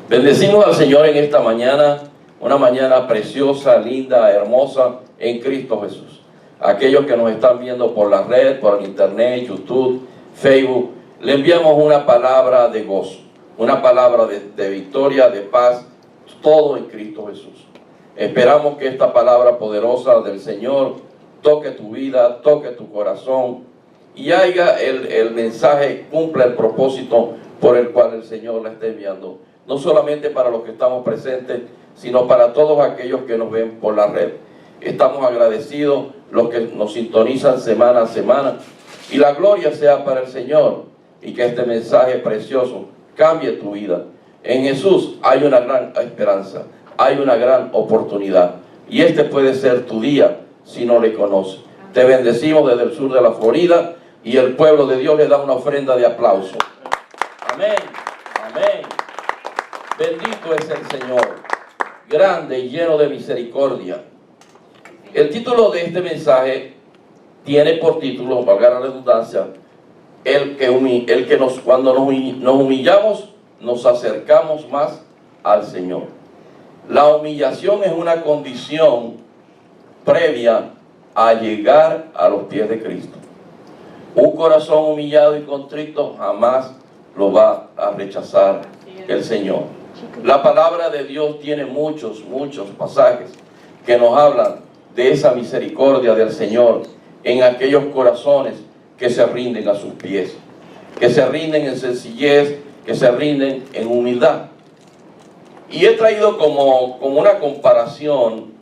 Bendecimos al Señor en esta mañana, una mañana preciosa, linda, hermosa en Cristo Jesús. Aquellos que nos están viendo por la red, por el internet, YouTube, Facebook, le enviamos una palabra de gozo, una palabra de victoria, de paz, todo en Cristo Jesús. Esperamos que esta palabra poderosa del Señor toque tu vida, toque tu corazón y haga el mensaje, cumpla el propósito por el cual el Señor la está enviando. No solamente para los que estamos presentes, sino para todos aquellos que nos ven por la red. Estamos agradecidos, los que nos sintonizan semana a semana. Y la gloria sea para el Señor. Y que este mensaje precioso cambie tu vida. En Jesús hay una gran esperanza, hay una gran oportunidad. Y este puede ser tu día si no le conoces. Te bendecimos desde el sur de la Florida y el pueblo de Dios le da una ofrenda de aplauso. Amén, amén. Bendito es el Señor, grande y lleno de misericordia. El título de este mensaje tiene por título, valga la redundancia, cuando nos humillamos, nos acercamos más al Señor. La humillación es una condición previa a llegar a los pies de Cristo. Un corazón humillado y contrito jamás lo va a rechazar el Señor. La palabra de Dios tiene muchos pasajes que nos hablan de esa misericordia del Señor en aquellos corazones que se rinden a sus pies, que se rinden en sencillez, que se rinden en humildad. Y he traído como una comparación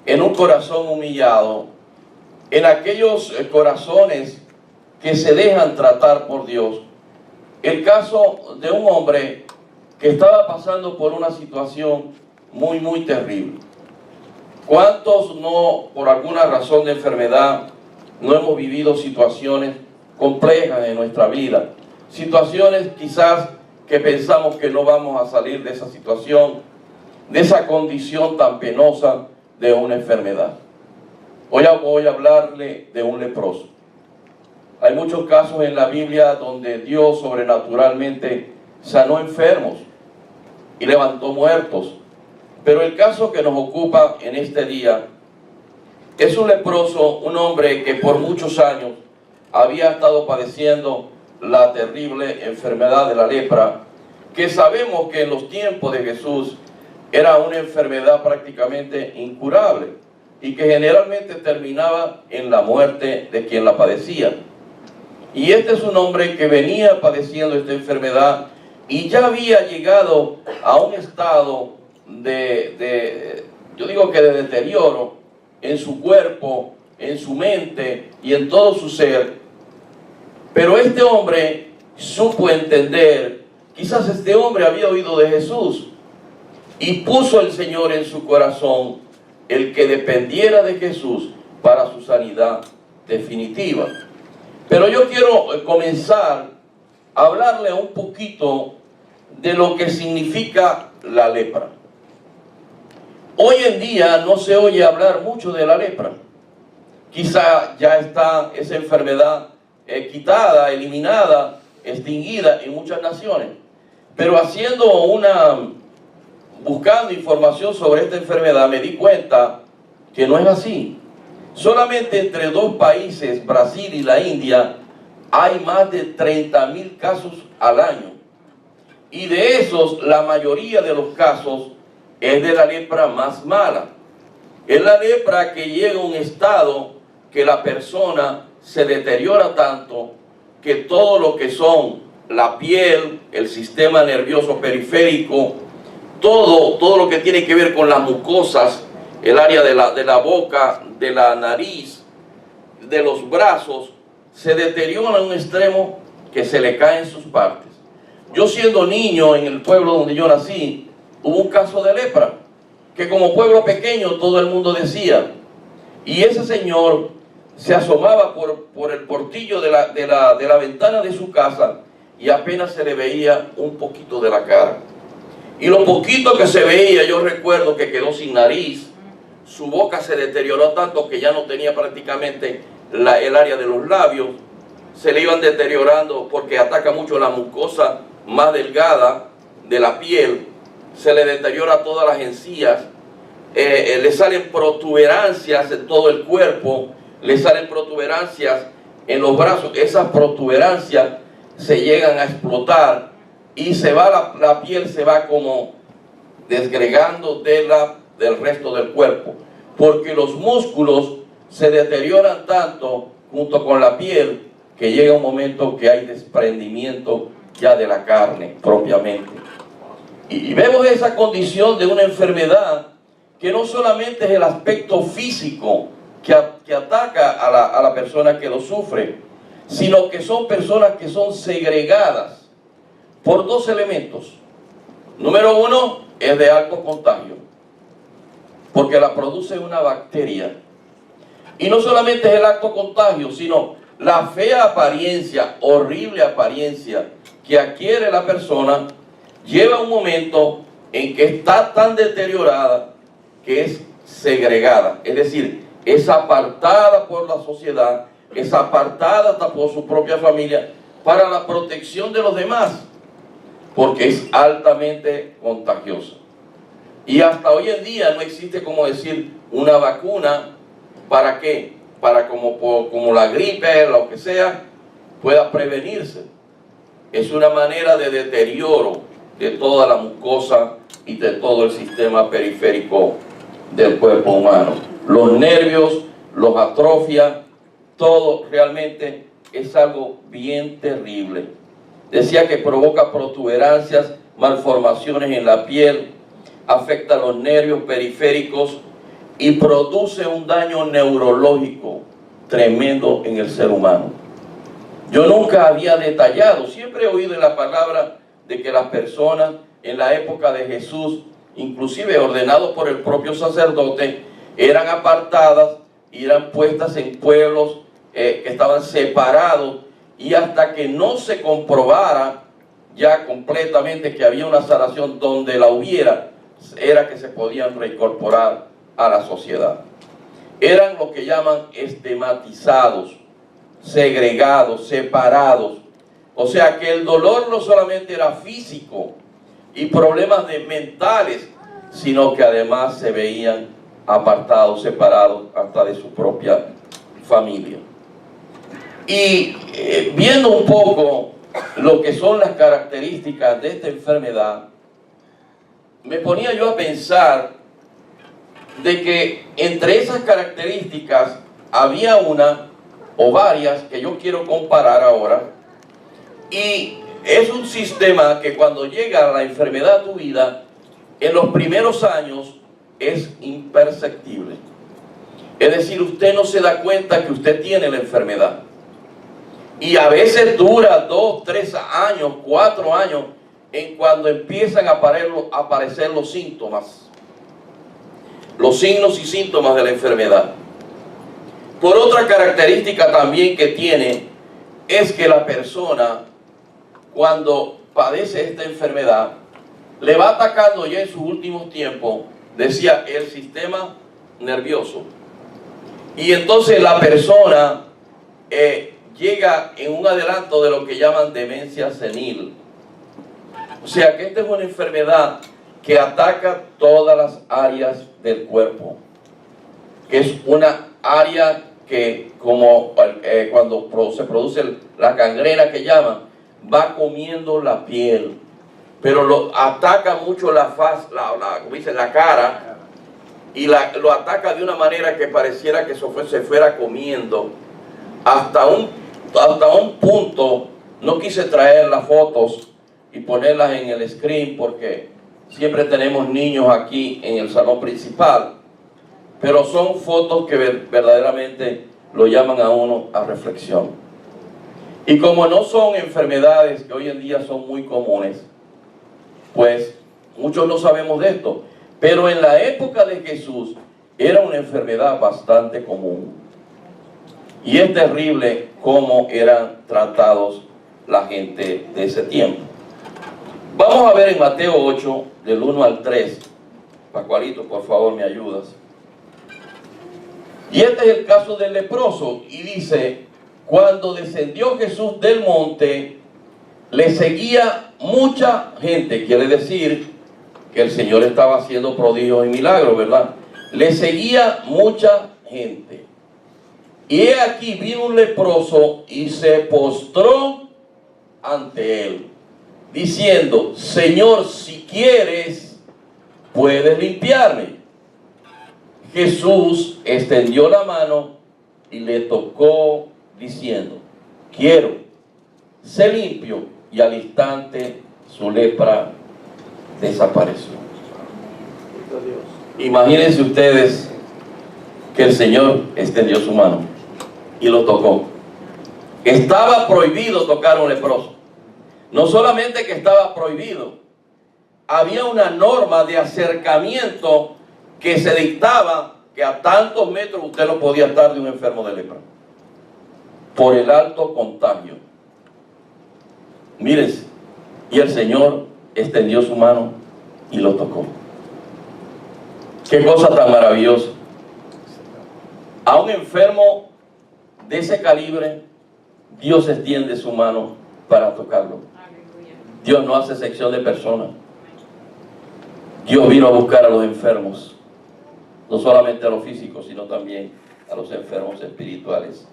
en un corazón humillado, en aquellos corazones que se dejan tratar por Dios. El caso de un hombre que estaba pasando por una situación muy terrible. ¿Cuántos no, por alguna razón de enfermedad, no hemos vivido situaciones complejas en nuestra vida? Situaciones quizás que pensamos que no vamos a salir de esa situación, de esa condición tan penosa de una enfermedad. Hoy voy a hablarle de un leproso. Hay muchos casos en la Biblia donde Dios sobrenaturalmente sanó enfermos y levantó muertos. Pero el caso que nos ocupa en este día es un leproso, un hombre que por muchos años había estado padeciendo la terrible enfermedad de la lepra, que sabemos que en los tiempos de Jesús era una enfermedad prácticamente incurable y que generalmente terminaba en la muerte de quien la padecía. Y este es un hombre que venía padeciendo esta enfermedad y ya había llegado a un estado yo digo que de deterioro en su cuerpo, en su mente y en todo su ser. Pero este hombre supo entender, quizás este hombre había oído de Jesús y puso el Señor en su corazón el que dependiera de Jesús para su sanidad definitiva. Pero yo quiero comenzar a hablarle un poquito de lo que significa la lepra. Hoy en día no se oye hablar mucho de la lepra. Quizá ya está esa enfermedad quitada, eliminada, extinguida en muchas naciones. Pero buscando información sobre esta enfermedad, me di cuenta que no es así. Solamente entre dos países, Brasil y la India, hay más de 30,000 casos al año. Y de esos, la mayoría de los casos es de la lepra más mala. Es la lepra que llega a un estado que la persona se deteriora tanto que todo lo que son la piel, el sistema nervioso periférico, todo lo que tiene que ver con las mucosas, el área de la boca, de la nariz, de los brazos, se deteriora a un extremo que se le caen sus partes. Yo siendo niño en el pueblo donde yo nací, hubo un caso de lepra, que como pueblo pequeño todo el mundo decía, y ese señor se asomaba por el portillo de la ventana de su casa y apenas se le veía un poquito de la cara. Y lo poquito que se veía, yo recuerdo que quedó sin nariz, su boca se deterioró tanto que ya no tenía prácticamente el área de los labios, se le iban deteriorando porque ataca mucho la mucosa más delgada de la piel se le deteriora todas las encías, le salen protuberancias en todo el cuerpo, le salen protuberancias en los brazos. Esas protuberancias se llegan a explotar y se va la piel se va como desgregando del resto del cuerpo, porque los músculos se deterioran tanto junto con la piel que llega un momento que hay desprendimiento ya de la carne propiamente. Y vemos esa condición de una enfermedad que no solamente es el aspecto físico que ataca a la persona que lo sufre, sino que son personas que son segregadas por dos elementos. Número uno, es de alto contagio, porque la produce una bacteria. Y no solamente es el alto contagio, sino la fea apariencia, horrible apariencia que adquiere la persona, lleva un momento en que está tan deteriorada que es segregada, es decir, es apartada por la sociedad, es apartada hasta por su propia familia para la protección de los demás, porque es altamente contagiosa. Y hasta hoy en día no existe, como decir, una vacuna. ¿Para qué? Para como la gripe, lo que sea, pueda prevenirse. Es una manera de deterioro de toda la mucosa y de todo el sistema periférico del cuerpo humano. Los nervios, los atrofia, todo realmente es algo bien terrible. Decía que provoca protuberancias, malformaciones en la piel, afecta los nervios periféricos y produce un daño neurológico tremendo en el ser humano. Yo nunca había detallado, siempre he oído en la palabra de que las personas en la época de Jesús, inclusive ordenados por el propio sacerdote, eran apartadas y eran puestas en pueblos que estaban separados, y hasta que no se comprobara ya completamente que había una sanación donde la hubiera, era que se podían reincorporar a la sociedad. Eran lo que llaman estigmatizados, segregados, separados. O sea que el dolor no solamente era físico y problemas mentales, sino que además se veían apartados, separados hasta de su propia familia. Y viendo un poco lo que son las características de esta enfermedad, me ponía yo a pensar de que entre esas características había una o varias que yo quiero comparar ahora, y es un sistema que cuando llega la enfermedad a tu vida, en los primeros años es imperceptible. Es decir, usted no se da cuenta que usted tiene la enfermedad. Y a veces dura 2, 3 años, 4 años, en cuando empiezan a aparecer los síntomas, los signos y síntomas de la enfermedad. Por otra característica también que tiene, es que la persona, cuando padece esta enfermedad, le va atacando ya en sus últimos tiempos, decía, el sistema nervioso. Y entonces la persona llega en un adelanto de lo que llaman demencia senil. O sea que esta es una enfermedad que ataca todas las áreas del cuerpo, que es una área que, como cuando se produce la gangrena que llaman, va comiendo la piel, pero lo ataca mucho la faz, como dicen, la cara, y lo ataca de una manera que pareciera que se fuera comiendo hasta un punto. No quise traer las fotos y ponerlas en el screen porque siempre tenemos niños aquí en el salón principal, pero son fotos que verdaderamente lo llaman a uno a reflexión. Y como no son enfermedades que hoy en día son muy comunes, pues muchos no sabemos de esto, pero en la época de Jesús era una enfermedad bastante común. Y es terrible cómo eran tratados la gente de ese tiempo. Vamos a ver en Mateo 8, del 1 al 3. Pascualito, por favor, me ayudas. Y este es el caso del leproso. Y dice, cuando descendió Jesús del monte, le seguía mucha gente. Quiere decir que el Señor estaba haciendo prodigios y milagros, ¿verdad? Le seguía mucha gente. Y he aquí vino un leproso y se postró ante él, diciendo: Señor, si quieres, puedes limpiarme. Jesús extendió la mano y le tocó, diciendo: quiero, sé limpio. Y al instante su lepra desapareció. Imagínense ustedes que el Señor extendió su mano y lo tocó. Estaba prohibido tocar a un leproso. No solamente que estaba prohibido, había una norma de acercamiento que se dictaba, que a tantos metros usted no podía estar de un enfermo de lepra, por el alto contagio. Mírense, y el Señor extendió su mano y lo tocó. Qué cosa tan maravillosa. A un enfermo de ese calibre, Dios extiende su mano para tocarlo. Dios no hace sección de personas. Dios vino a buscar a los enfermos, no solamente a los físicos, sino también a los enfermos espirituales.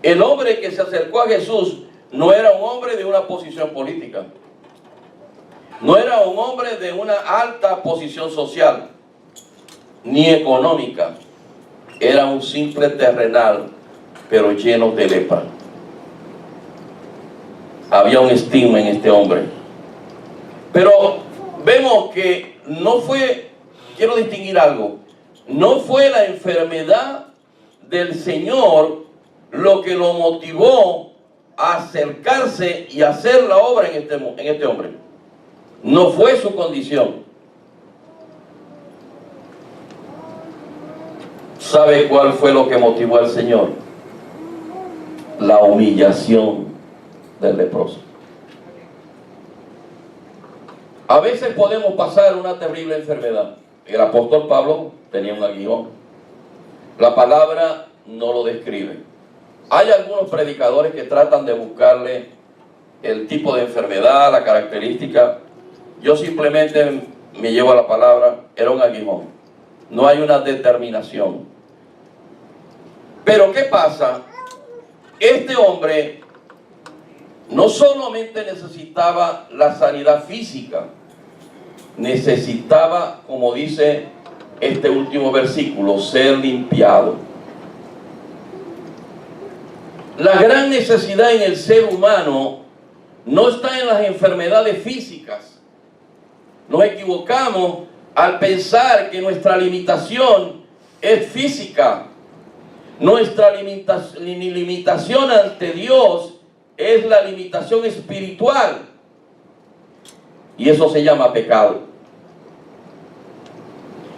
El hombre que se acercó a Jesús no era un hombre de una posición política, no era un hombre de una alta posición social ni económica. Era un simple terrenal, pero lleno de lepra. Había un estigma en este hombre. Pero vemos que no fue, quiero distinguir algo, no fue la enfermedad del Señor lo que lo motivó a acercarse y hacer la obra en este hombre. No fue su condición. ¿Sabe cuál fue lo que motivó al Señor? La humillación del leproso. A veces podemos pasar una terrible enfermedad. El apóstol Pablo tenía un aguijón. La palabra no lo describe. Hay algunos predicadores que tratan de buscarle el tipo de enfermedad, la característica. Yo simplemente me llevo a la palabra, era un aguijón. No hay una determinación. Pero ¿qué pasa? Este hombre no solamente necesitaba la sanidad física, necesitaba, como dice este último versículo, ser limpiado. La gran necesidad en el ser humano no está en las enfermedades físicas. Nos equivocamos al pensar que nuestra limitación es física. Nuestra limitación ante Dios es la limitación espiritual. Y eso se llama pecado.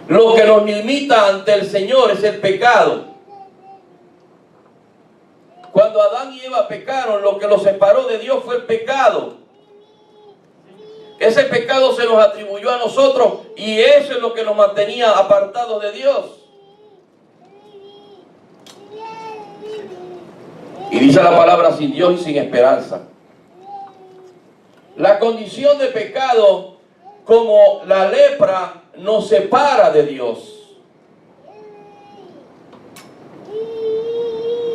Lo que nos limita ante el Señor es el pecado. Cuando Adán y Eva pecaron, lo que los separó de Dios fue el pecado. Ese pecado se nos atribuyó a nosotros y eso es lo que nos mantenía apartados de Dios. Y dice la palabra: sin Dios y sin esperanza. La condición de pecado, como la lepra, nos separa de Dios.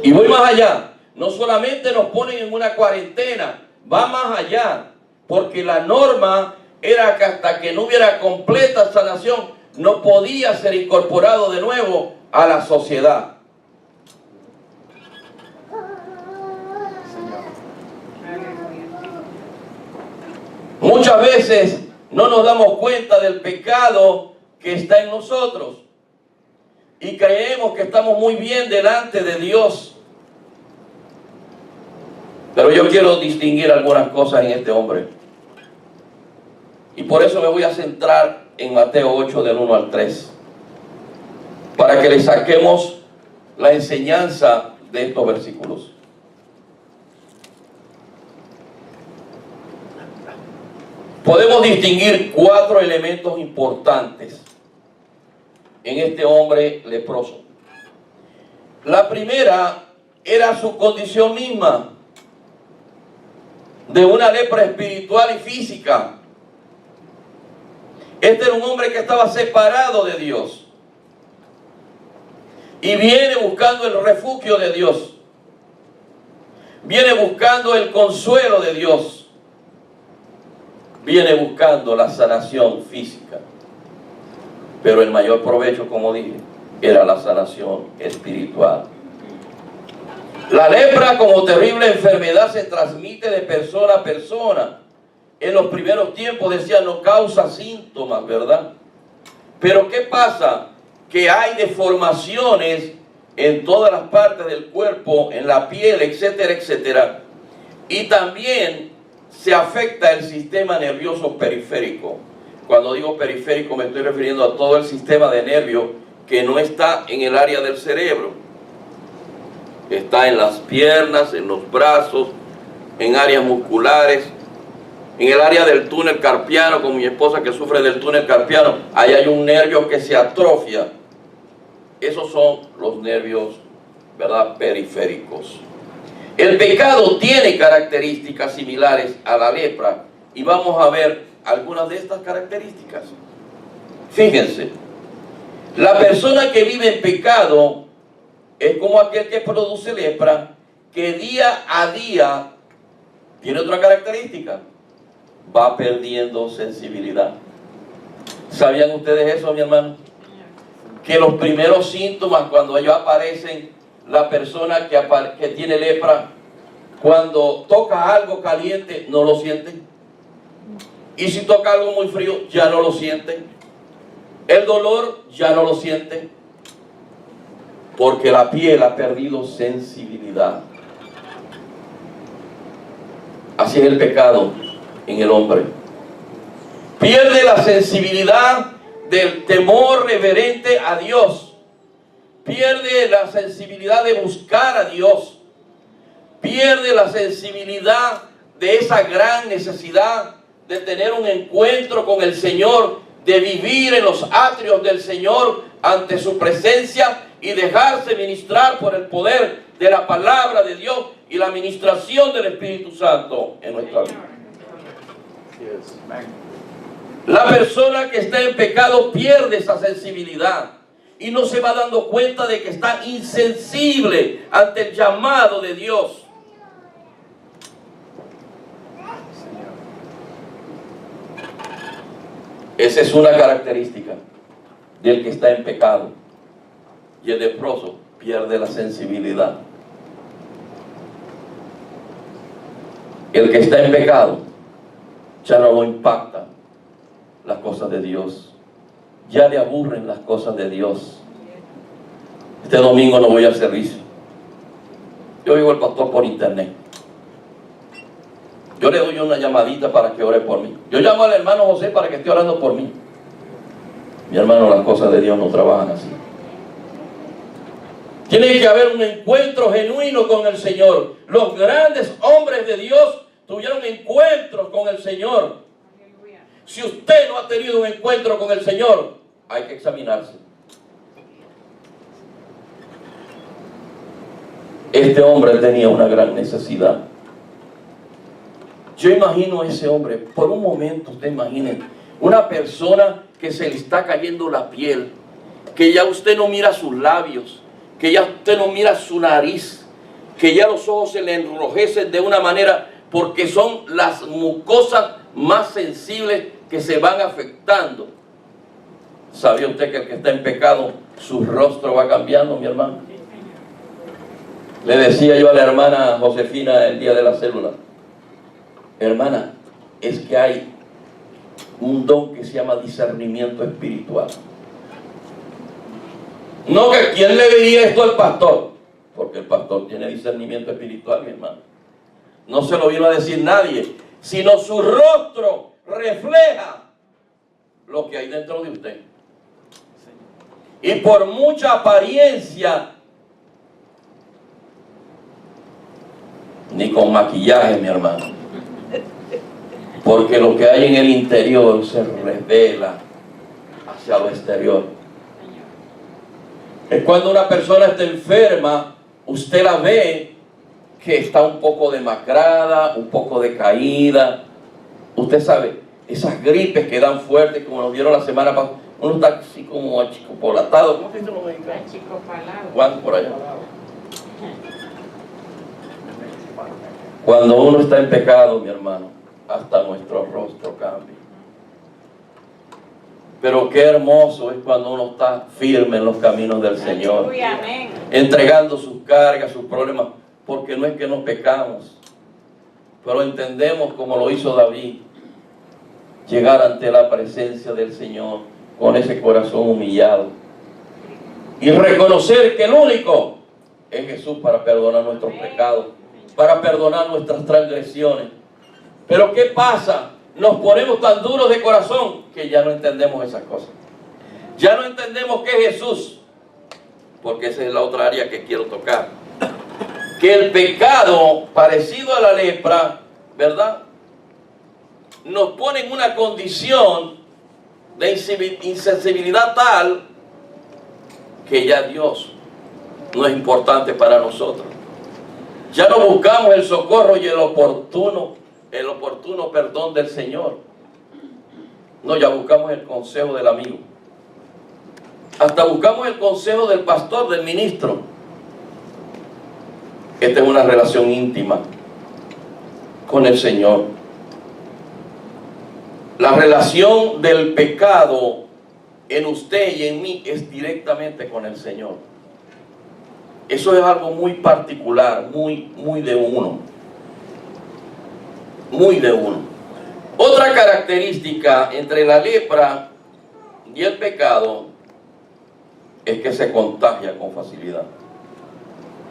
Y voy más allá. No solamente nos ponen en una cuarentena, va más allá. Porque la norma era que hasta que no hubiera completa sanación, no podía ser incorporado de nuevo a la sociedad. Muchas veces no nos damos cuenta del pecado que está en nosotros y creemos que estamos muy bien delante de Dios. Pero yo quiero distinguir algunas cosas en este hombre. Y por eso me voy a centrar en Mateo 8 del 1 al 3. Para que le saquemos la enseñanza de estos versículos. Podemos distinguir 4 elementos importantes en este hombre leproso. La primera era su condición misma de una lepra espiritual y física. Este era un hombre que estaba separado de Dios. Y viene buscando el refugio de Dios. Viene buscando el consuelo de Dios. Viene buscando la sanación física. Pero el mayor provecho, como dije, era la sanación espiritual. La lepra como terrible enfermedad se transmite de persona a persona. En los primeros tiempos decían no causa síntomas, ¿verdad? Pero ¿qué pasa? Que hay deformaciones en todas las partes del cuerpo, en la piel, etcétera, etcétera. Y también se afecta el sistema nervioso periférico. Cuando digo periférico me estoy refiriendo a todo el sistema de nervios que no está en el área del cerebro. Está en las piernas, en los brazos, en áreas musculares, en el área del túnel carpiano, con mi esposa que sufre del túnel carpiano, ahí hay un nervio que se atrofia. Esos son los nervios, ¿verdad?, periféricos. El pecado tiene características similares a la lepra y vamos a ver algunas de estas características. Fíjense, la persona que vive en pecado es como aquel que produce lepra, que día a día tiene otra característica: va perdiendo sensibilidad. ¿Sabían ustedes eso, mi hermano? Que los primeros síntomas cuando ellos aparecen, la persona que tiene lepra, cuando toca algo caliente no lo siente, y si toca algo muy frío ya no lo siente, el dolor ya no lo siente, porque la piel ha perdido sensibilidad. Así es el pecado en el hombre. Pierde la sensibilidad del temor reverente a Dios. Pierde la sensibilidad de buscar a Dios. Pierde la sensibilidad de esa gran necesidad de tener un encuentro con el Señor, de vivir en los atrios del Señor ante su presencia y dejarse ministrar por el poder de la palabra de Dios y la ministración del Espíritu Santo en nuestra vida. La persona que está en pecado pierde esa sensibilidad y no se va dando cuenta de que está insensible ante el llamado de Dios. Esa es una característica del que está en pecado. Y el leproso pierde la sensibilidad. El que está en pecado ya no lo impacta las cosas de Dios. Ya le aburren las cosas de Dios. Este domingo no voy al servicio. Yo oigo al pastor por internet. Yo le doy una llamadita para que ore por mí. Yo llamo al hermano José para que esté orando por mí. Mi hermano, las cosas de Dios no trabajan así. Tiene que haber un encuentro genuino con el Señor. Los grandes hombres de Dios tuvieron encuentros con el Señor. Si usted no ha tenido un encuentro con el Señor, hay que examinarse. Este hombre tenía una gran necesidad. Yo imagino a ese hombre, por un momento usted imagine, una persona que se le está cayendo la piel, que ya usted no mira sus labios, que ya usted no mira su nariz, que ya los ojos se le enrojecen de una manera, porque son las mucosas más sensibles que se van afectando. ¿Sabía usted que el que está en pecado, su rostro va cambiando, mi hermano? Le decía yo a la hermana Josefina el día de la célula: hermana, es que hay un don que se llama discernimiento espiritual. No, que quién le diría esto al pastor, porque el pastor tiene discernimiento espiritual, mi hermano. No se lo vino a decir nadie, sino su rostro refleja lo que hay dentro de usted. Y por mucha apariencia, ni con maquillaje, mi hermano, porque lo que hay en el interior se revela hacia lo exterior. Es cuando una persona está enferma, usted la ve que está un poco demacrada, un poco decaída. Usted sabe, esas gripes que dan fuertes, como nos dieron la semana pasada. Uno está así como achicopolatado. ¿Cómo se dice los mexicanos? Achicopalado. ¿Cuánto por allá? Cuando uno está en pecado, mi hermano, hasta nuestro rostro cambia. Pero qué hermoso es cuando uno está firme en los caminos del Señor. Amén. Entregando sus cargas, sus problemas. Porque no es que no pecamos, pero entendemos, como lo hizo David, llegar ante la presencia del Señor con ese corazón humillado y reconocer que el único es Jesús para perdonar nuestros pecados, para perdonar nuestras transgresiones. Pero ¿qué pasa? Nos ponemos tan duros de corazón que ya no entendemos esas cosas. Ya no entendemos qué es Jesús, porque esa es la otra área que quiero tocar. Que el pecado, parecido a la lepra, ¿verdad?, nos pone en una condición de insensibilidad tal que ya Dios no es importante para nosotros. Ya no buscamos el socorro y el oportuno perdón del Señor. No, ya buscamos el consejo del amigo. Hasta buscamos el consejo del pastor, del ministro. Esta es una relación íntima con el Señor. La relación del pecado en usted y en mí es directamente con el Señor. Eso es algo muy particular, muy de uno. Muy de uno. Otra característica entre la lepra y el pecado es que se contagia con facilidad.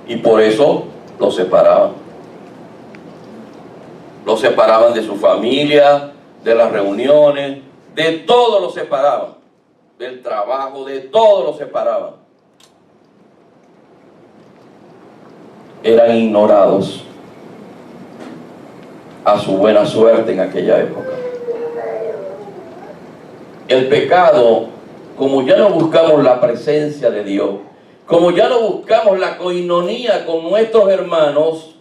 Y por eso lo separaban. Lo separaban de su familia, de las reuniones, de todo lo separaban, del trabajo, de todo lo separaban. Eran ignorados a su buena suerte en aquella época. El pecado, como ya no buscamos la presencia de Dios, como ya no buscamos la coinonía con nuestros hermanos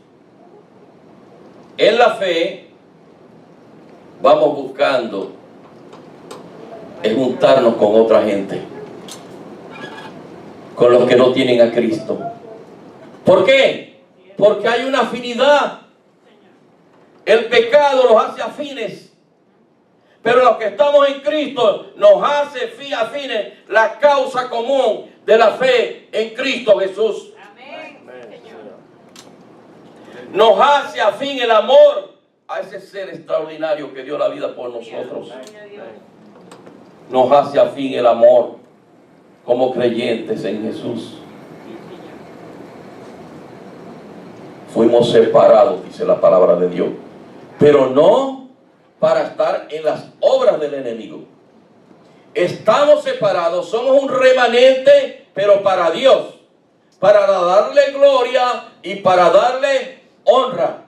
en la fe, vamos buscando es juntarnos con otra gente, con los que no tienen a Cristo. ¿Por qué? Porque hay una afinidad. El pecado los hace afines, pero los que estamos en Cristo nos hace afines la causa común de la fe en Cristo Jesús. Amén. Nos hace afín el amor a ese ser extraordinario que dio la vida por nosotros. Nos hace afín el amor como creyentes en Jesús. Fuimos separados, dice la palabra de Dios, pero no para estar en las obras del enemigo. Estamos separados, somos un remanente, pero para Dios, para darle gloria y para darle honra.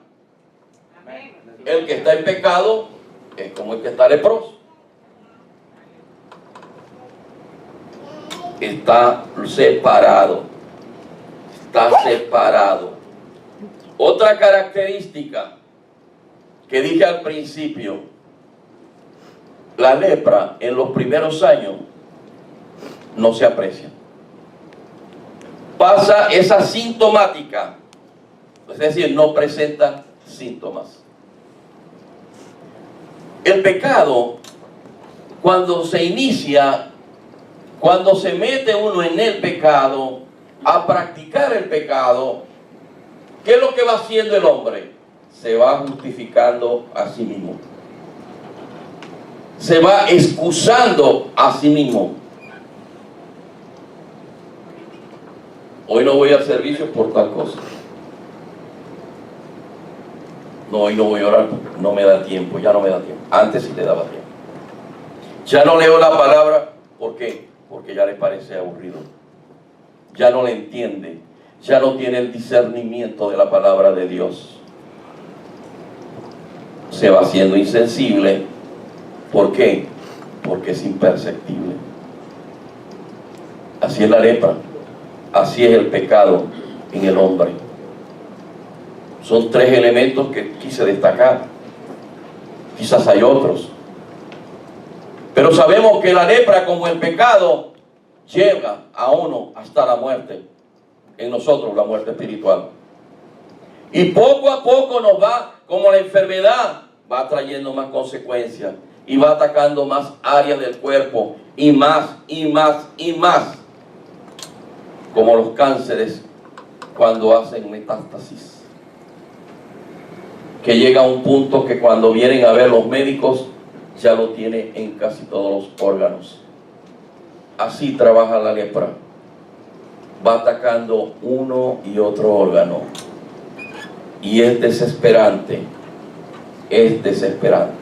El que está en pecado es como el que está leproso. Está separado. Está separado. Otra característica que dije al principio, la lepra en los primeros años no se aprecia. Pasa esa sintomática, es decir, no presenta síntomas. El pecado, cuando se inicia, cuando se mete uno en el pecado, a practicar el pecado, ¿qué es lo que va haciendo el hombre? Se va justificando a sí mismo. Se va excusando a sí mismo. Hoy no voy al servicio por tal cosa. No, hoy no voy a orar, no me da tiempo, ya no me da tiempo. Antes sí le daba tiempo. Ya no leo la palabra, ¿por qué? Porque ya le parece aburrido. Ya no le entiende. Ya no tiene el discernimiento de la palabra de Dios. Se va haciendo insensible. ¿Por qué? Porque es imperceptible. Así es la lepra. Así es el pecado en el hombre. Son tres elementos que quise destacar. Quizás hay otros, Pero sabemos que la lepra, como el pecado, lleva a uno hasta la muerte. En nosotros la muerte espiritual. Y poco a poco nos va, como la enfermedad, va trayendo más consecuencias. Y va atacando más áreas del cuerpo. Y más, y más, y más. Como los cánceres cuando hacen metástasis. Que llega a un punto que cuando vienen a ver los médicos, ya lo tiene en casi todos los órganos. Así trabaja la lepra. Va atacando uno y otro órgano. Y es desesperante. Es desesperante.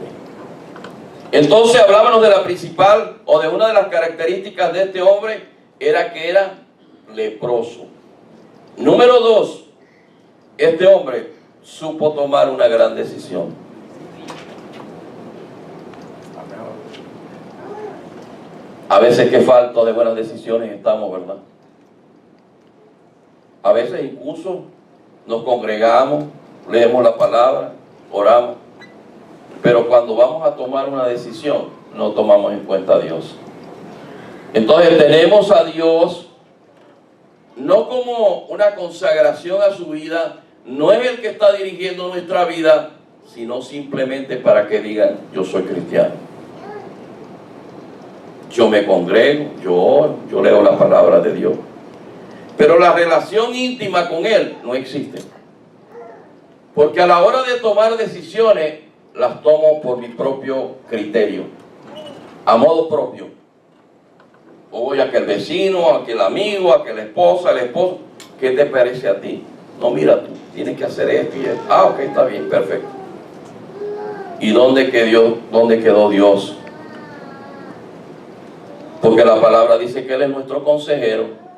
Entonces hablábamos de la principal, o de una de las características de este hombre, era que era leproso. Número 2, este hombre supo tomar una gran decisión. A veces que falta de buenas decisiones estamos, ¿verdad? A veces incluso nos congregamos, leemos la palabra, oramos, pero cuando vamos a tomar una decisión, no tomamos en cuenta a Dios. Entonces tenemos a Dios no como una consagración a su vida, no es el que está dirigiendo nuestra vida, sino simplemente para que digan, yo soy cristiano. Yo me congrego, yo oro, yo leo la palabra de Dios. Pero la relación íntima con Él no existe. Porque a la hora de tomar decisiones, las tomo por mi propio criterio, a modo propio. O voy a aquel vecino, a aquel amigo, a aquella esposa, el esposo. ¿Qué te parece a ti? No, mira tú, tienes que hacer esto y esto. Ah, ok, está bien, perfecto. ¿Y dónde quedó Dios? Porque la palabra dice que Él es nuestro consejero.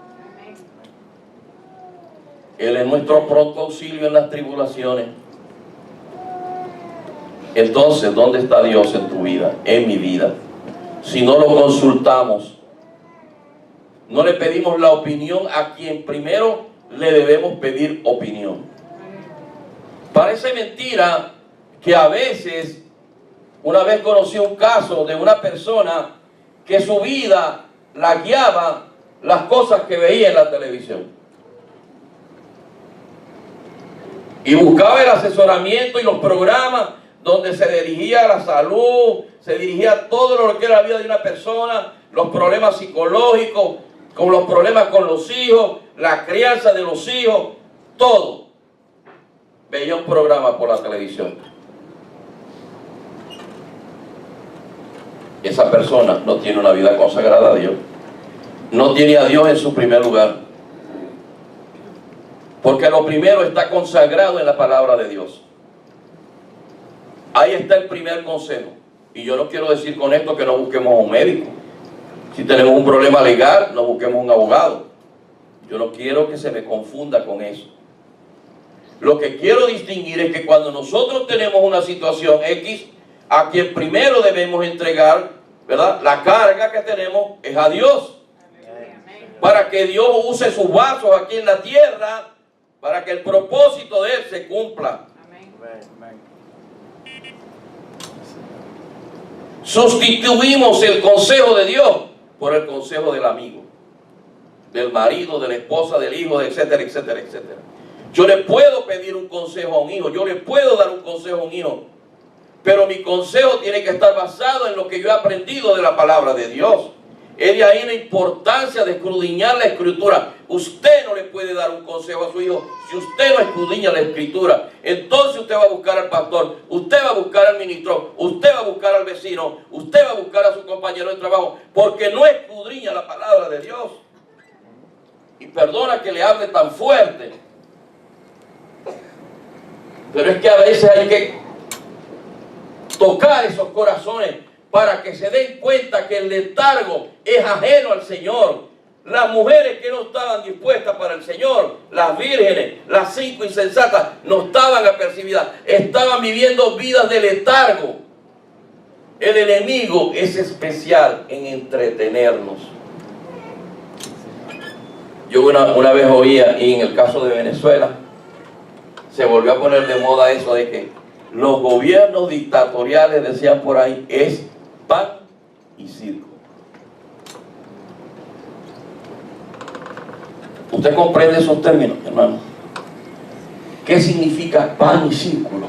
Él es nuestro pronto auxilio en las tribulaciones. Entonces, ¿dónde está Dios en tu vida? En mi vida. Si no lo consultamos, no le pedimos la opinión a quien primero le debemos pedir opinión. Parece mentira que a veces, una vez conocí un caso de una persona que su vida la guiaba las cosas que veía en la televisión. Y buscaba el asesoramiento y los programas donde se dirigía a la salud, se dirigía a todo lo que era la vida de una persona, los problemas psicológicos, como los problemas con los hijos, la crianza de los hijos, todo. Veía un programa por la televisión. Esa persona no tiene una vida consagrada a Dios. No tiene a Dios en su primer lugar. Porque lo primero está consagrado en la palabra de Dios. Ahí está el primer consejo. Y yo no quiero decir con esto que no busquemos a un médico. Si tenemos un problema legal, no busquemos un abogado. Yo no quiero que se me confunda con eso. Lo que quiero distinguir es que cuando nosotros tenemos una situación X, a quien primero debemos entregar, ¿verdad?, la carga que tenemos es a Dios. Para que Dios use sus vasos aquí en la tierra, para que el propósito de Él se cumpla. Sustituimos el consejo de Dios por el consejo del amigo, del marido, de la esposa, del hijo, etcétera, etcétera, etcétera. Yo le puedo pedir un consejo a un hijo, yo le puedo dar un consejo a un hijo, pero mi consejo tiene que estar basado en lo que yo he aprendido de la palabra de Dios. Es de ahí la importancia de escudriñar la Escritura. Usted no le puede dar un consejo a su hijo si usted no escudriña la Escritura. Entonces usted va a buscar al pastor, usted va a buscar al ministro, usted va a buscar al vecino, usted va a buscar a su compañero de trabajo, porque no escudriña la palabra de Dios. Y perdona que le hable tan fuerte, pero es que a veces hay que tocar esos corazones para que se den cuenta que el letargo es ajeno al Señor. Las mujeres que no estaban dispuestas para el Señor, las vírgenes, las 5 insensatas, no estaban apercibidas, estaban viviendo vidas de letargo. El enemigo es especial en entretenernos. Yo una vez oía, y en el caso de Venezuela, se volvió a poner de moda eso de que los gobiernos dictatoriales, decían por ahí, es pan y circo. ¿Usted comprende esos términos, hermano? ¿Qué significa pan y círculo?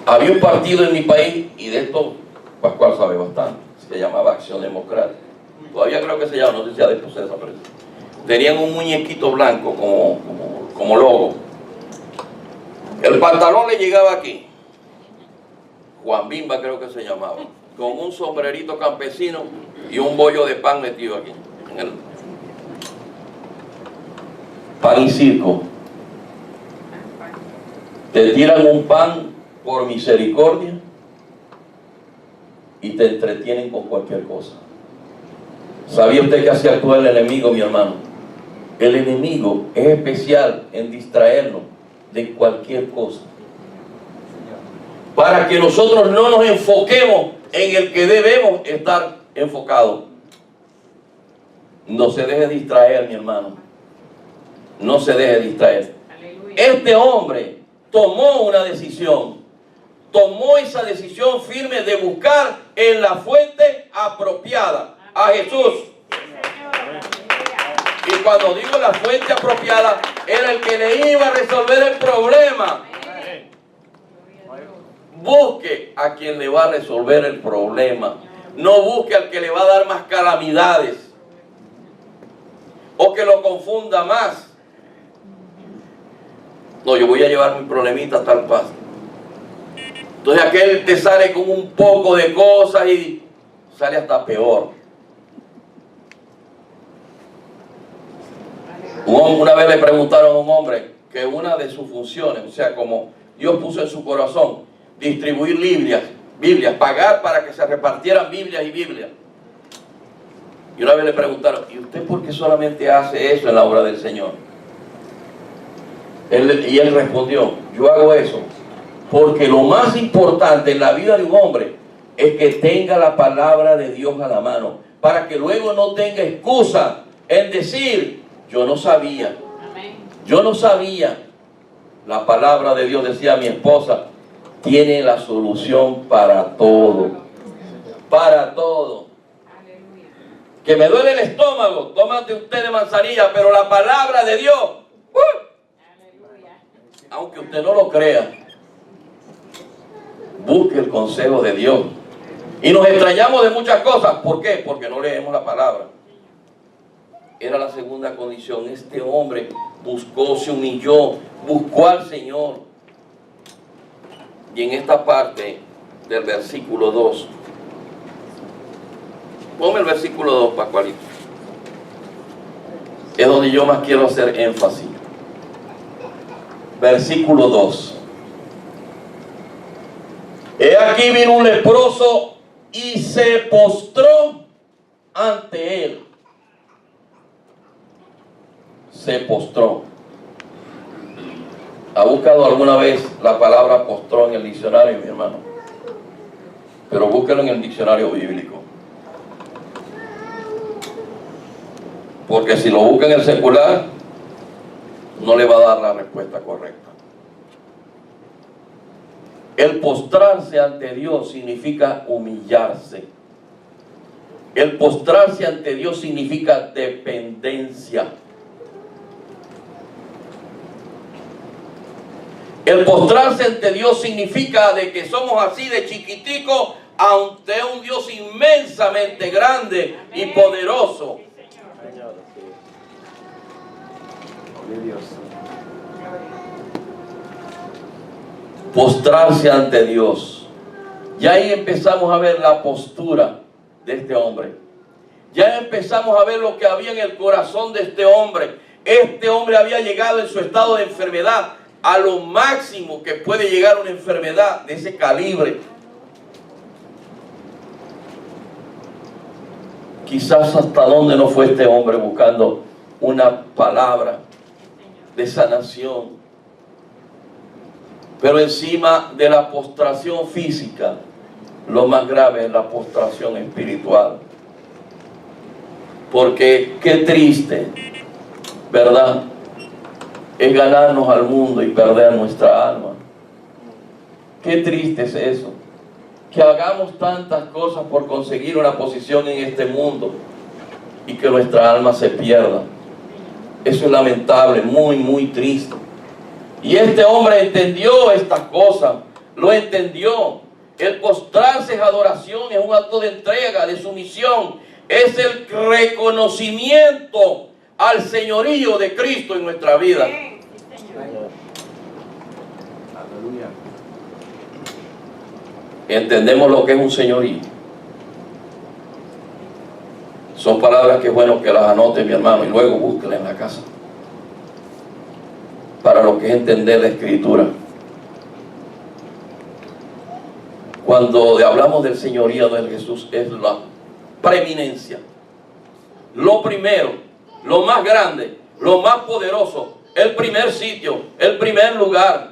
Había un partido en mi país, y de esto Pascual sabe bastante, se llamaba Acción Democrática. Todavía creo que se llama, no sé si ya después se desapareció. Tenían un muñequito blanco como logo. El pantalón le llegaba aquí. Juan Bimba creo que se llamaba. Con un sombrerito campesino y un bollo de pan metido aquí. En el pan y circo. Te tiran un pan por misericordia y te entretienen con cualquier cosa. ¿Sabía usted que así actúa el enemigo, mi hermano? El enemigo es especial en distraernos de cualquier cosa, para que nosotros no nos enfoquemos en el que debemos estar enfocados. No se deje distraer, mi hermano. No se deje distraer. Aleluya. Este hombre tomó una decisión. Tomó esa decisión firme de buscar en la fuente apropiada a Jesús. Y cuando digo la fuente apropiada, era el que le iba a resolver el problema. Busque a quien le va a resolver el problema. No busque al que le va a dar más calamidades o que lo confunda más. No, yo voy a llevar mi problemita hasta el paso. Entonces aquel te sale con un poco de cosas y sale hasta peor. Una vez le preguntaron a un hombre que una de sus funciones, o sea, como Dios puso en su corazón, distribuir Biblias, pagar para que se repartieran Biblias y Biblias. Y una vez le preguntaron, ¿y usted por qué solamente hace eso en la obra del Señor? Y él respondió, yo hago eso porque lo más importante en la vida de un hombre es que tenga la palabra de Dios a la mano, para que luego no tenga excusa en decir, yo no sabía. Yo no sabía. La palabra de Dios, decía mi esposa, tiene la solución para todo. Para todo. Que me duele el estómago, tómate un té de manzanilla, pero la palabra de Dios, aunque usted no lo crea, busque el consejo de Dios. Y nos extrañamos de muchas cosas. ¿Por qué? Porque no leemos la palabra. Era la segunda condición. Este hombre buscó, se humilló, buscó al Señor. Y en esta parte del versículo 2, ponme el versículo 2, Pascualito, es donde yo más quiero hacer énfasis. Versículo 2. He aquí vino un leproso y se postró ante él. Se postró. ¿Ha buscado alguna vez la palabra postró en el diccionario, mi hermano? Pero búsquelo en el diccionario bíblico. Porque si lo busca en el secular, no le va a dar la respuesta correcta. El postrarse ante Dios significa humillarse. El postrarse ante Dios significa dependencia. El postrarse ante Dios significa de que somos así de chiquitico ante un Dios inmensamente grande y poderoso. Postrarse ante Dios. Y ahí empezamos a ver la postura de este hombre. Ya empezamos a ver lo que había en el corazón de este hombre. Este hombre había llegado en su estado de enfermedad a lo máximo que puede llegar una enfermedad de ese calibre. Quizás hasta dónde no fue este hombre buscando una palabra de sanación. Pero encima de la postración física, lo más grave es la postración espiritual. Porque qué triste, ¿verdad?, es ganarnos al mundo y perder nuestra alma. Qué triste es eso. que hagamos tantas cosas por conseguir una posición en este mundo y que nuestra alma se pierda. Eso es lamentable, muy, muy triste. Y este hombre entendió estas cosas, lo entendió. El postrarse es adoración, es un acto de entrega, de sumisión. Es el reconocimiento al señorío de Cristo en nuestra vida. Entendemos lo que es un señorío. Son palabras que es bueno que las anote, mi hermano, y luego búsquelas en la casa. Para lo que es entender la Escritura. Cuando hablamos del señorío de Jesús, es la preeminencia. Lo primero, lo más grande, lo más poderoso, el primer sitio, el primer lugar.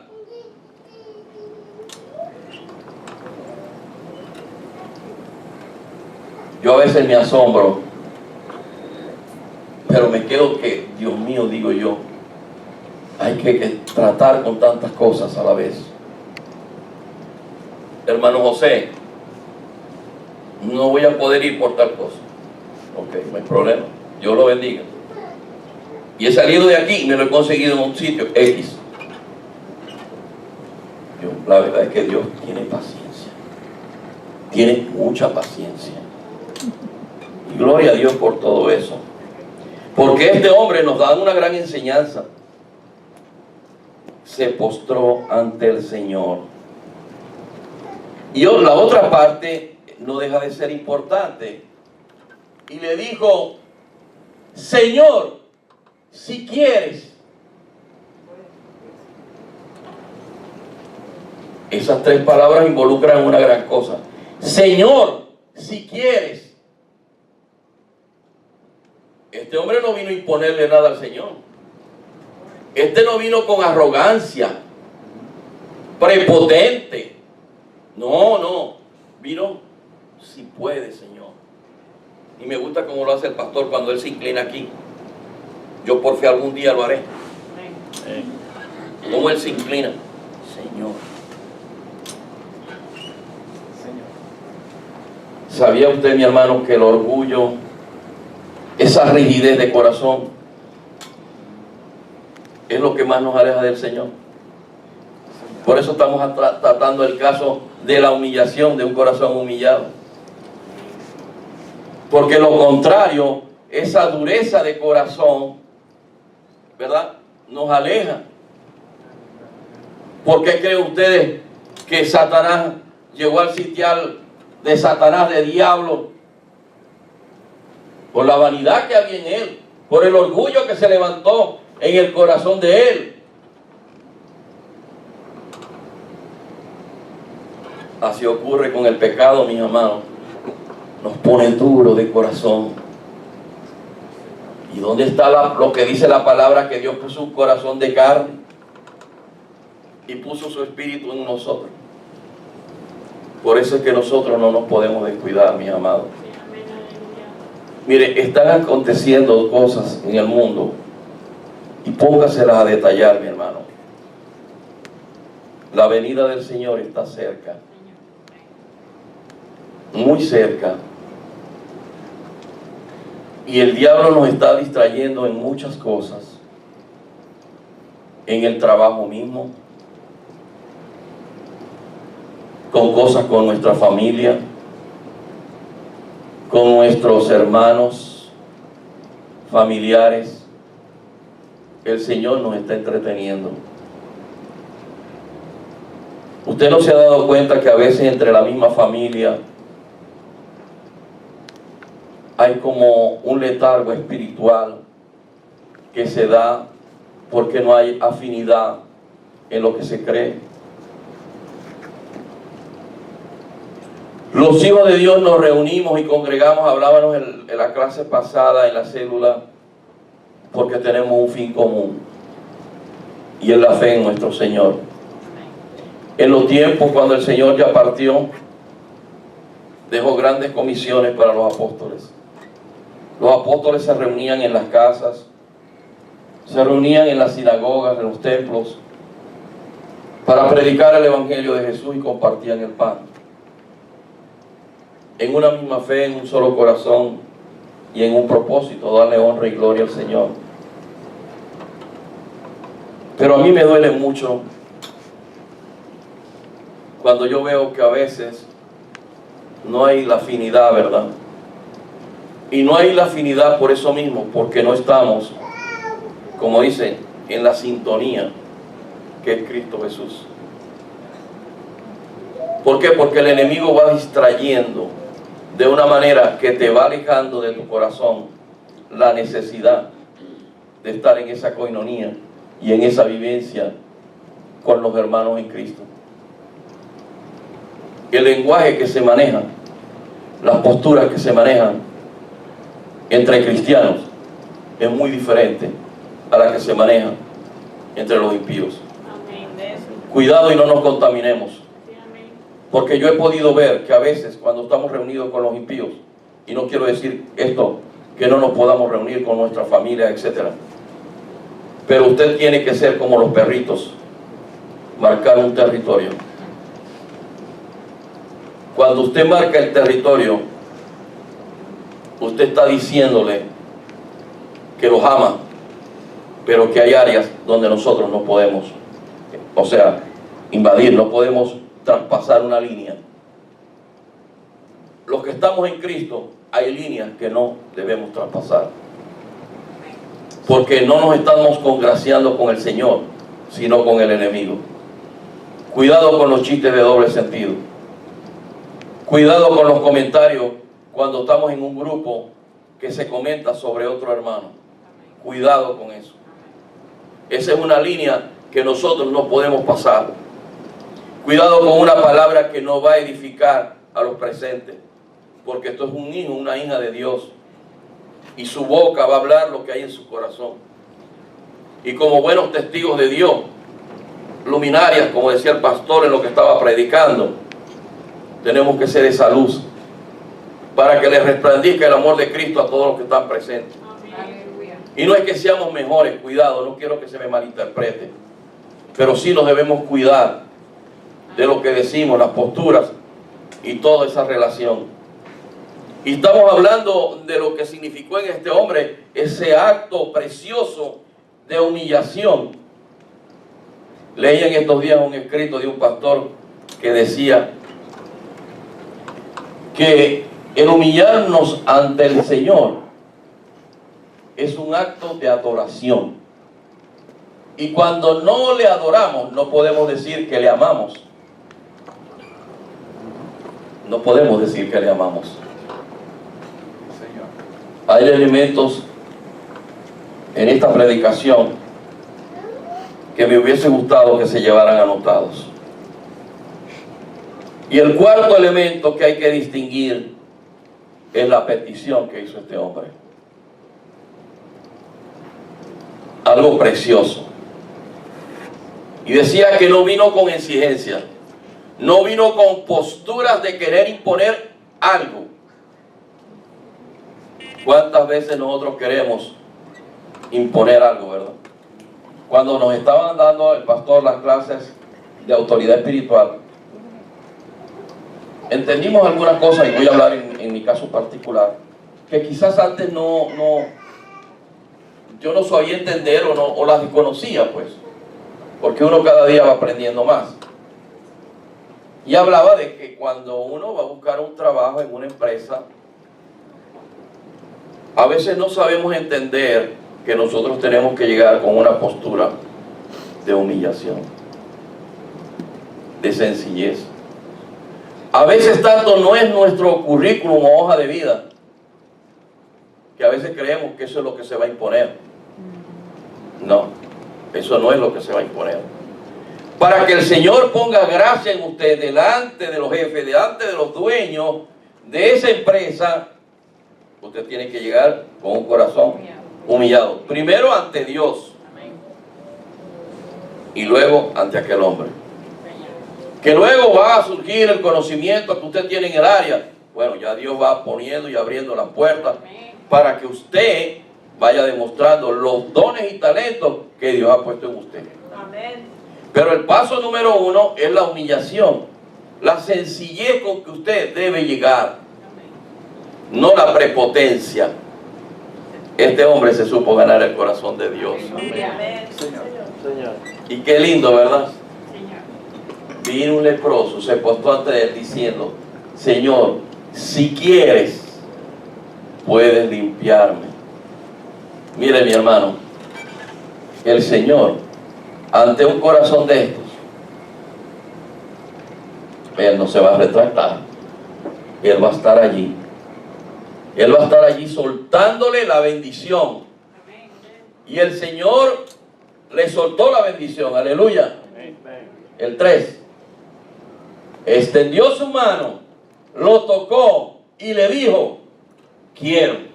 Yo a veces me asombro, pero me quedo que, Dios mío, digo yo, hay que tratar con tantas cosas a la vez. Hermano José, no voy a poder ir por tal cosa. Ok, no hay problema. Dios lo bendiga. Y he salido de aquí y me lo he conseguido en un sitio X. La verdad es que Dios tiene paciencia. Tiene mucha paciencia. Y gloria a Dios por todo eso. Porque este hombre nos da una gran enseñanza. Se postró ante el Señor. Y la otra parte no deja de ser importante. Y le dijo: Señor, si quieres. Esas tres palabras involucran una gran cosa. Señor, si quieres. Este hombre no vino a imponerle nada al Señor. Este no vino con arrogancia, prepotente. No, vino si puede, Señor. Y me gusta cómo lo hace el pastor cuando él se inclina aquí. Yo por fe algún día lo haré. Cómo él se inclina. Señor. ¿Sabía usted, mi hermano, que el orgullo, esa rigidez de corazón, es lo que más nos aleja del Señor? Por eso estamos tratando el caso de la humillación, de un corazón humillado. Porque lo contrario, esa dureza de corazón, ¿verdad?, nos aleja. ¿Por qué creen ustedes que Satanás llegó al sitial de Satanás, de diablo? Por la vanidad que había en él, por el orgullo que se levantó en el corazón de él. Así ocurre con el pecado, mis amados. Nos pone duro de corazón. ¿Y dónde está lo que dice la palabra? Que Dios puso un corazón de carne y puso su espíritu en nosotros. Por eso es que nosotros no nos podemos descuidar, mis amados. Mire, están aconteciendo cosas en el mundo y póngaselas a detallar, mi hermano. La venida del Señor está cerca. Muy cerca. Y el diablo nos está distrayendo en muchas cosas. En el trabajo mismo, con cosas con nuestra familia, con nuestros hermanos, familiares. El Señor nos está entreteniendo. Usted no se ha dado cuenta que a veces entre la misma familia hay como un letargo espiritual que se da porque no hay afinidad en lo que se cree. Los hijos de Dios nos reunimos y congregamos, hablábamos en la clase pasada, en la célula, porque tenemos un fin común, y es la fe en nuestro Señor. En los tiempos cuando el Señor ya partió, dejó grandes comisiones para los apóstoles. Los apóstoles se reunían en las casas, se reunían en las sinagogas, en los templos, para predicar el Evangelio de Jesús y compartían el pan. en una misma fe, en un solo corazón y en un propósito, darle honra y gloria al Señor. Pero a mí me duele mucho cuando yo veo que a veces no hay la afinidad, ¿verdad? Y no hay la afinidad por eso mismo, porque no estamos, como dicen, en la sintonía que es Cristo Jesús. ¿Por qué? Porque el enemigo va distrayendo de una manera que te va alejando de tu corazón la necesidad de estar en esa coinonía y en esa vivencia con los hermanos en Cristo. El lenguaje que se maneja, las posturas que se manejan entre cristianos es muy diferente a la que se maneja entre los impíos. Cuidado y no nos contaminemos, porque yo he podido ver que a veces cuando estamos reunidos con los impíos, y no quiero decir esto, que no nos podamos reunir con nuestra familia, etc., pero usted tiene que ser como los perritos, marcar un territorio. Cuando usted marca el territorio, usted está diciéndole que los ama, pero que hay áreas donde nosotros no podemos, o sea, invadir, no podemos traspasar una línea. Los que estamos en Cristo, hay líneas que no debemos traspasar, porque no nos estamos congraciando con el Señor, sino con el enemigo. Cuidado con los chistes de doble sentido. Cuidado con los comentarios cuando estamos en un grupo que se comenta sobre otro hermano. Cuidado con eso. Esa es una línea que nosotros no podemos pasar. Cuidado con una palabra que no va a edificar a los presentes, porque esto es un hijo, una hija de Dios, y su boca va a hablar lo que hay en su corazón. Y como buenos testigos de Dios, luminarias, como decía el pastor en lo que estaba predicando, tenemos que ser esa luz para que les resplandezca el amor de Cristo a todos los que están presentes. Y no es que seamos mejores, cuidado, no quiero que se me malinterprete, pero sí nos debemos cuidar de lo que decimos, las posturas y toda esa relación. Y estamos hablando de lo que significó en este hombre ese acto precioso de humillación. Leí en estos días un escrito de un pastor que decía que el humillarnos ante el Señor es un acto de adoración. Y cuando no le adoramos, no podemos decir que le amamos. No podemos decir que le amamos. Hay elementos en esta predicación que me hubiese gustado que se llevaran anotados. Y el cuarto elemento que hay que distinguir es la petición que hizo este hombre. Algo precioso. Y decía que no vino con exigencia, no vino con posturas de querer imponer algo. ¿Cuántas veces nosotros queremos imponer algo, verdad? Cuando nos estaban dando el pastor las clases de autoridad espiritual, entendimos algunas cosas, y voy a hablar en mi caso particular, que quizás antes yo no sabía entender o las desconocía, pues, porque uno cada día va aprendiendo más. Y hablaba de que cuando uno va a buscar un trabajo en una empresa, a veces no sabemos entender que nosotros tenemos que llegar con una postura de humillación, de sencillez. A veces tanto no es nuestro currículum o hoja de vida, que a veces creemos que eso es lo que se va a imponer. No, eso no es lo que se va a imponer. Para que el Señor ponga gracia en usted delante de los jefes, delante de los dueños de esa empresa, usted tiene que llegar con un corazón humillado. Primero ante Dios y luego ante aquel hombre. Que luego va a surgir el conocimiento que usted tiene en el área. Bueno, ya Dios va poniendo y abriendo las puertas para que usted vaya demostrando los dones y talentos que Dios ha puesto en usted. Amén. Pero el paso número 1 es la humillación, la sencillez con que usted debe llegar. no la prepotencia. Este hombre se supo ganar el corazón de Dios. Amén. Señor. Y qué lindo, ¿verdad? Señor. Vino un leproso, se postó ante él diciendo: Señor, si quieres, puedes limpiarme. Mire, mi hermano, el Señor, ante un corazón de estos, Él no se va a retractar. Él va a estar allí. Él va a estar allí soltándole la bendición. Y el Señor le soltó la bendición. Aleluya. El 3. Extendió su mano, lo tocó y le dijo: quiero.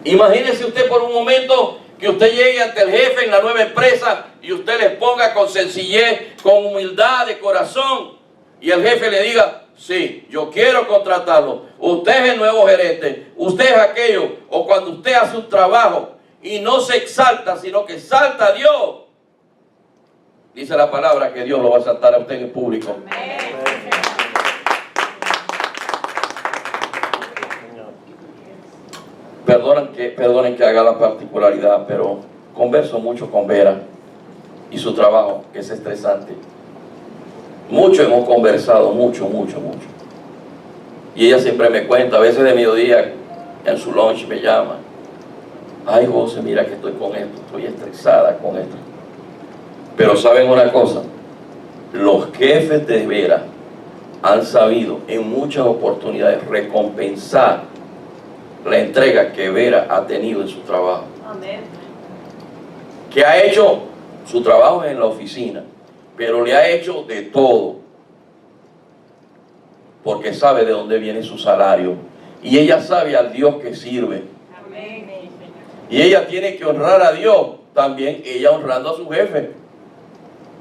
Imagínese usted por un momento que usted llegue ante el jefe en la nueva empresa y usted les ponga con sencillez, con humildad de corazón, y el jefe le diga: sí, yo quiero contratarlo, usted es el nuevo gerente, usted es aquello. O cuando usted hace un trabajo y no se exalta, sino que exalta a Dios, dice la palabra que Dios lo va a exaltar a usted en el público. Perdonen que haga la particularidad, pero converso mucho con Vera y su trabajo, que es estresante. Mucho hemos conversado, mucho. Y ella siempre me cuenta, a veces de mediodía, en su lunch me llama: ay, José, mira que estoy con esto, estoy estresada con esto. Pero ¿saben una cosa? Los jefes de Vera han sabido en muchas oportunidades recompensar la entrega que Vera ha tenido en su trabajo. Amén. Que ha hecho su trabajo en la oficina, pero le ha hecho de todo, porque sabe de dónde viene su salario, y ella sabe al Dios que sirve. Amén. Y ella tiene que honrar a Dios, también ella honrando a su jefe,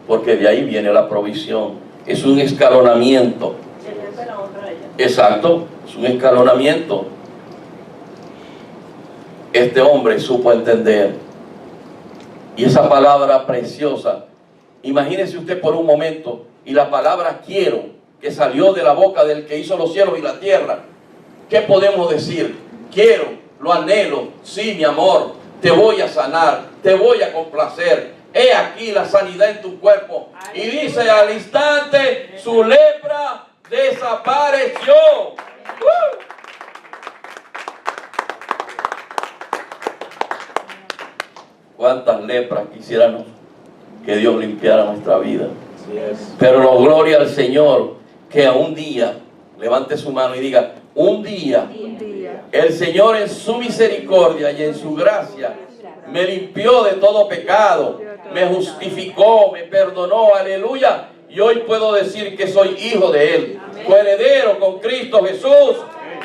porque de ahí viene la provisión. Es un escalonamiento. El jefe la honra a ella. Exacto, es un escalonamiento. Este hombre supo entender. Y esa palabra preciosa, imagínese usted por un momento, y la palabra quiero, que salió de la boca del que hizo los cielos y la tierra. ¿Qué podemos decir? Quiero, lo anhelo, sí, mi amor, te voy a sanar, te voy a complacer. He aquí la sanidad en tu cuerpo. Y dice: al instante su lepra desapareció. ¿Cuántas lepras quisiéramos que Dios limpiara nuestra vida? Pero lo gloria al Señor, que a un día, levante su mano y diga: un día, el Señor en su misericordia y en su gracia me limpió de todo pecado, me justificó, me perdonó, aleluya. Y hoy puedo decir que soy hijo de Él, coheredero con Cristo Jesús,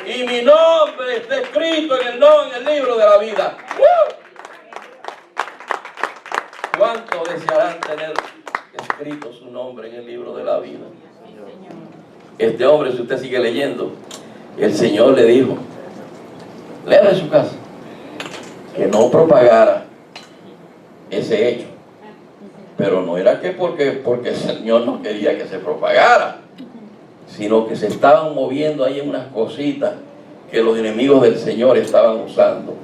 y mi nombre está escrito en el libro de la vida. ¿Cuántos desearán tener escrito su nombre en el libro de la vida? Este hombre, si usted sigue leyendo, el Señor le dijo, lea en su casa, que no propagara ese hecho. Pero no era que porque el Señor no quería que se propagara, sino que se estaban moviendo ahí en unas cositas que los enemigos del Señor estaban usando.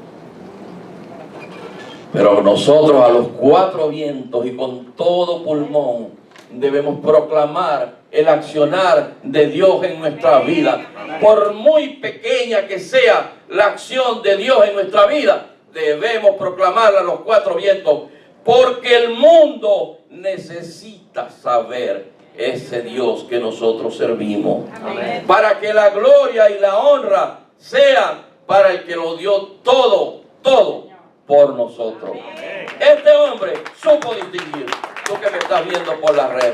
Pero nosotros, a los cuatro vientos y con todo pulmón, debemos proclamar el accionar de Dios en nuestra vida. Por muy pequeña que sea la acción de Dios en nuestra vida, debemos proclamarla a los cuatro vientos, porque el mundo necesita saber ese Dios que nosotros servimos. Amén. Para que la gloria y la honra sean para el que lo dio todo por nosotros. Amén. Este hombre supo distinguir. Tú que me estás viendo por la red,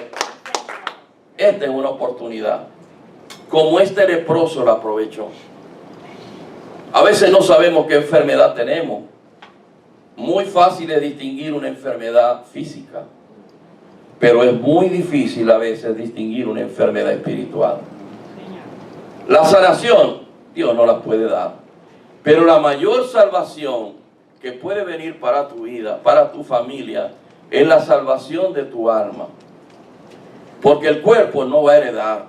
esta es una oportunidad. Como este leproso la aprovechó. A veces no sabemos qué enfermedad tenemos. Muy fácil es distinguir una enfermedad física, pero es muy difícil a veces distinguir una enfermedad espiritual. La sanación, Dios no la puede dar, pero la mayor salvación que puede venir para tu vida, para tu familia, es la salvación de tu alma. Porque el cuerpo no va a heredar,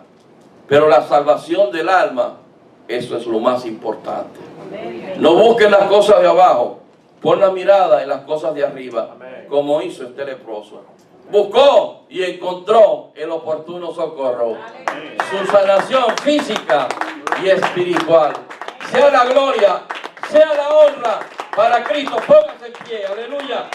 pero la salvación del alma Eso es lo más importante. Amén. No busques las cosas de abajo. Pon la mirada en las cosas de arriba, como hizo este leproso. Buscó y encontró el oportuno socorro. Su sanación física y espiritual. Sea la gloria, sea la honra para Cristo. Póngase en pie. Aleluya.